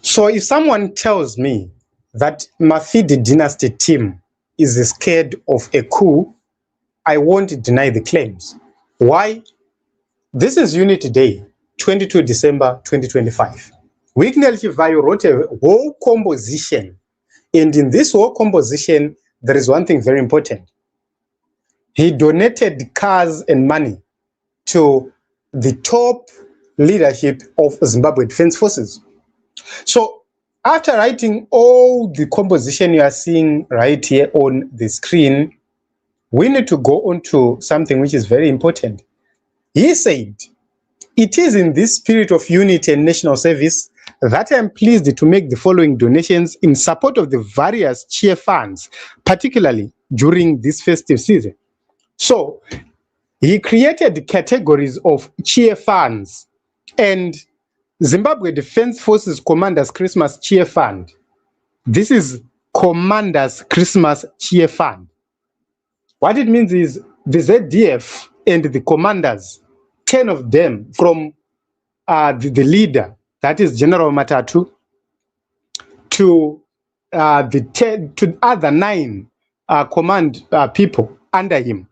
So if someone tells me that Mafidi dynasty team is scared of a coup, I won't deny the claims. Why? This is Unity Day, 22 December 2025. Wignell Chivayo wrote a whole composition, and in this whole composition, there is one thing very important. He donated cars and money to the top leadership of Zimbabwe Defense Forces. So after writing all the composition you are seeing right here on the screen, we need to go on to something which is very important. He said, it is in this spirit of unity and national service that I am pleased to make the following donations in support of the various cheer funds, particularly during this festive season. So he created categories of cheer funds, and Zimbabwe Defense Forces Commanders Christmas Cheer Fund. This is Commanders Christmas Cheer Fund. What it means is the ZDF and the commanders, 10 of them from the leader, that is General Matatu, to the other 9 command people under him.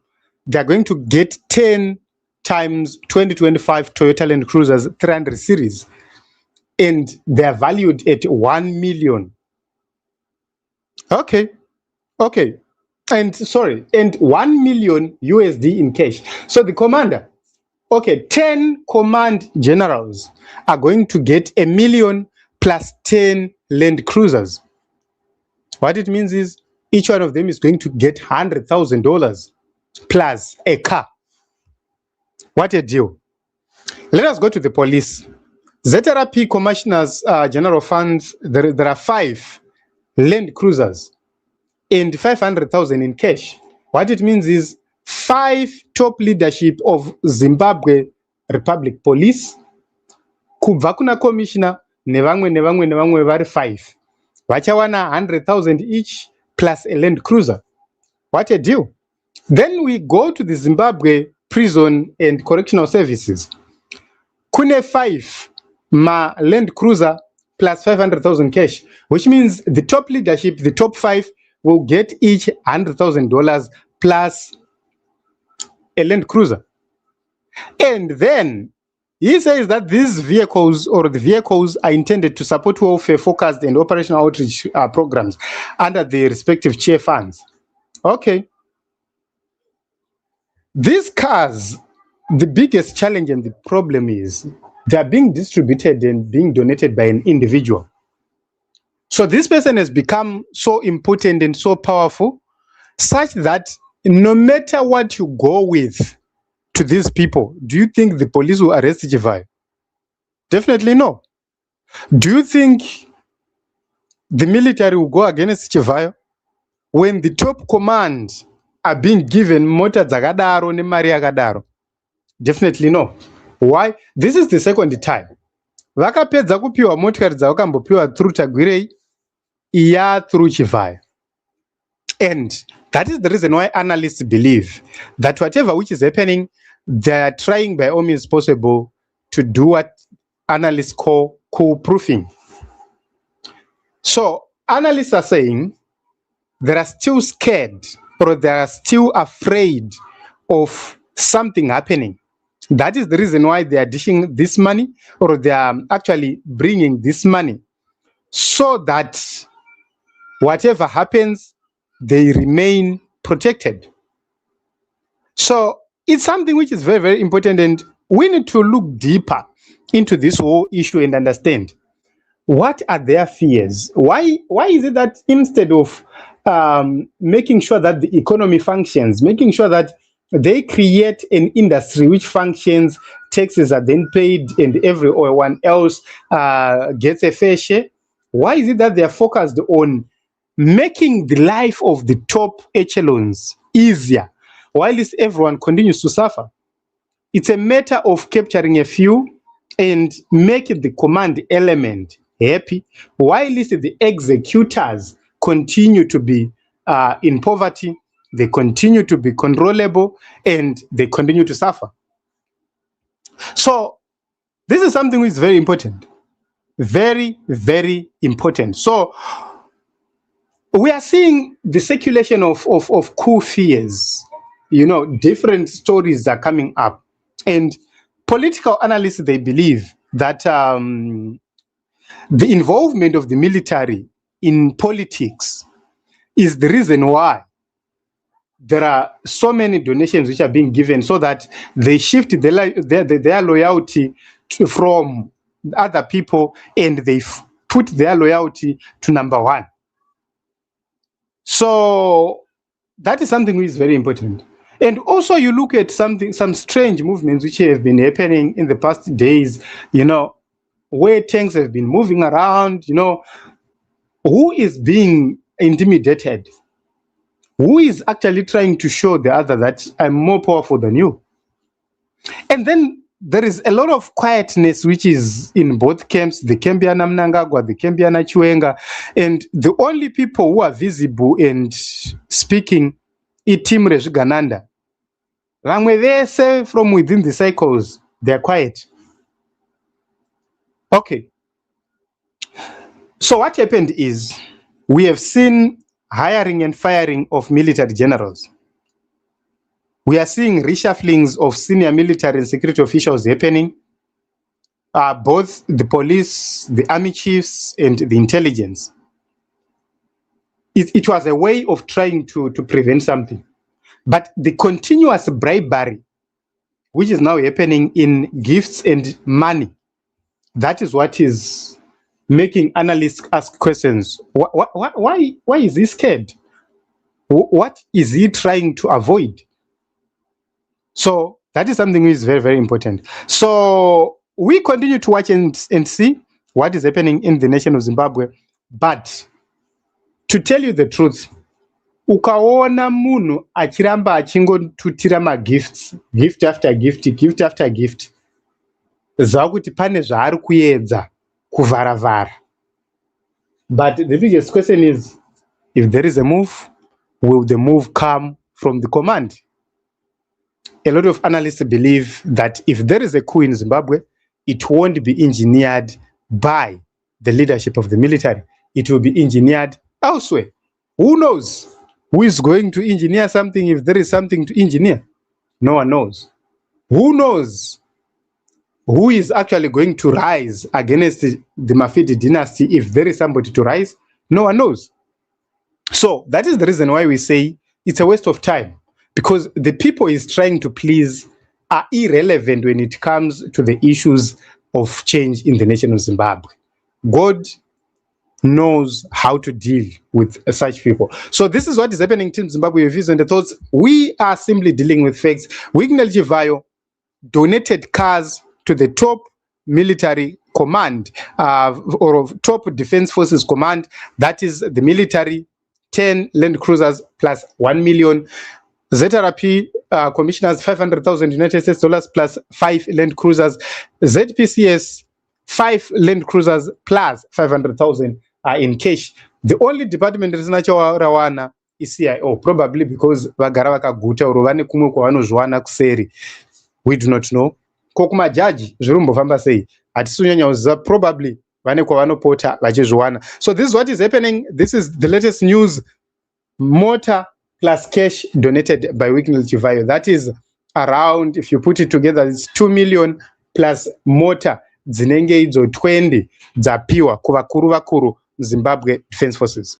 They're going to get 10 times 2025 Toyota Land Cruisers 300 series, and they're valued at 1 million. Okay. And 1 million USD in cash. So the commander, 10 command generals are going to get 1 million plus 10 Land Cruisers. What it means is each one of them is going to get $100,000 plus a car. What a deal. Let us go to the police. ZRP Commissioners General Funds, there are 5 Land Cruisers and 500,000 in cash. What it means is 5 top leadership of Zimbabwe Republic Police, kubva kuna commissioner nevamwe vari 5. Vachawana 100,000 each plus a Land Cruiser. What a deal. Then we go to the Zimbabwe Prison and Correctional Services. Kune 5 ma Land Cruiser plus 500,000 cash, which means the top leadership, the top 5, will get each $100,000 plus a Land Cruiser. And then he says that these vehicles or the vehicles are intended to support welfare focused and operational outreach programs under the respective chair funds. Okay. These cars, the biggest challenge and the problem is they are being distributed and being donated by an individual. So this person has become so important and so powerful, such that no matter what you go with to these people, do you think the police will arrest Chivai? Definitely no. Do you think the military will go against Chivai when the top command are being given mota dzakadaro nemari yakadaro? Definitely no. Why? This is the second time. Vakapedza kupiwa motikari dzavakambopiwa through Tagwirei, iya through Chivai. And that is the reason why analysts believe that whatever which is happening, they are trying by all means possible to do what analysts call coup proofing. So analysts are saying they are still scared or they are still afraid of something happening. That is the reason why they are dishing this money, or they are actually bringing this money, so that whatever happens, they remain protected. So it's something which is very, very important, and we need to look deeper into this whole issue and understand what are their fears. Why is it that instead of making sure that the economy functions, making sure that they create an industry which functions, taxes are then paid, and everyone else gets a fair share, why is it that they are focused on making the life of the top echelons easier, while everyone continues to suffer? It's a matter of capturing a few and making the command element happy, while the executors continue to be in poverty, they continue to be controllable, and they continue to suffer. So this is something which is very important. Very, very important. So we are seeing the circulation of coup fears. Different stories are coming up. And political analysts, they believe that the involvement of the military in politics is the reason why there are so many donations which are being given, so that they shift their loyalty from other people, and they put their loyalty to number one. So that is something which is very important. And also you look at some strange movements which have been happening in the past days, where tanks have been moving around, who is being intimidated? Who is actually trying to show the other that I'm more powerful than you? And then there is a lot of quietness which is in both camps, the Cambiana Mnangagwa, the Cambiana Chiwenga, and the only people who are visible and speaking is Team Rezhigananda. When they say from within the cycles, they're quiet. Okay. So what happened is we have seen hiring and firing of military generals. We are seeing reshufflings of senior military and security officials happening, both the police, the army chiefs, and the intelligence. It was a way of trying to prevent something. But the continuous bribery, which is now happening in gifts and money, that is what is making analysts ask questions. Why is he scared? What is he trying to avoid? So that is something which is very, very important. So we continue to watch and see what is happening in the nation of Zimbabwe. But to tell you the truth, ukaona munhu achiramba achingotutira magifts, gift after gift, gift after gift, zava kuti pane zvaari kuedza kuvharavhara. But the biggest question is, if there is a move, will the move come from the command? A lot of analysts believe that if there is a coup in Zimbabwe, it won't be engineered by the leadership of the military. It will be engineered elsewhere. Who knows who is going to engineer something if there is something to engineer? No one knows. Who knows who is actually going to rise against the Mafidi dynasty if there is somebody to rise? No one knows. So that is the reason why we say it's a waste of time, because the people he's trying to please are irrelevant when it comes to the issues of change in the nation of Zimbabwe. God knows how to deal with such people. So this is what is happening to Zimbabwe views and the thoughts. We are simply dealing with facts. Wignell Chivayo donated cars to the top military command or top defense forces command. That is the military, 10 Land Cruisers plus 1 million. ZRP commissioners, $500,000 United States dollars plus 5 Land Cruisers. ZPCS, 5 Land Cruisers plus 500,000 in cash. The only department that is not is CIO, probably because vagara vakaguta or vane kumwe kwavanozviwana kuseri. We do not know. Kokuma jaji zvirumbofamba sei hatisunyanya uziva, probably vane kwavanopota vachizviwana. So this is what is happening. This is the latest news. Motor plus cash donated by Wignell Chivayo. That is around, if you put it together, it's 2 million plus motor dzinenge idzo 20 dzapiwa kuvakuru vakuru Zimbabwe Defense Forces.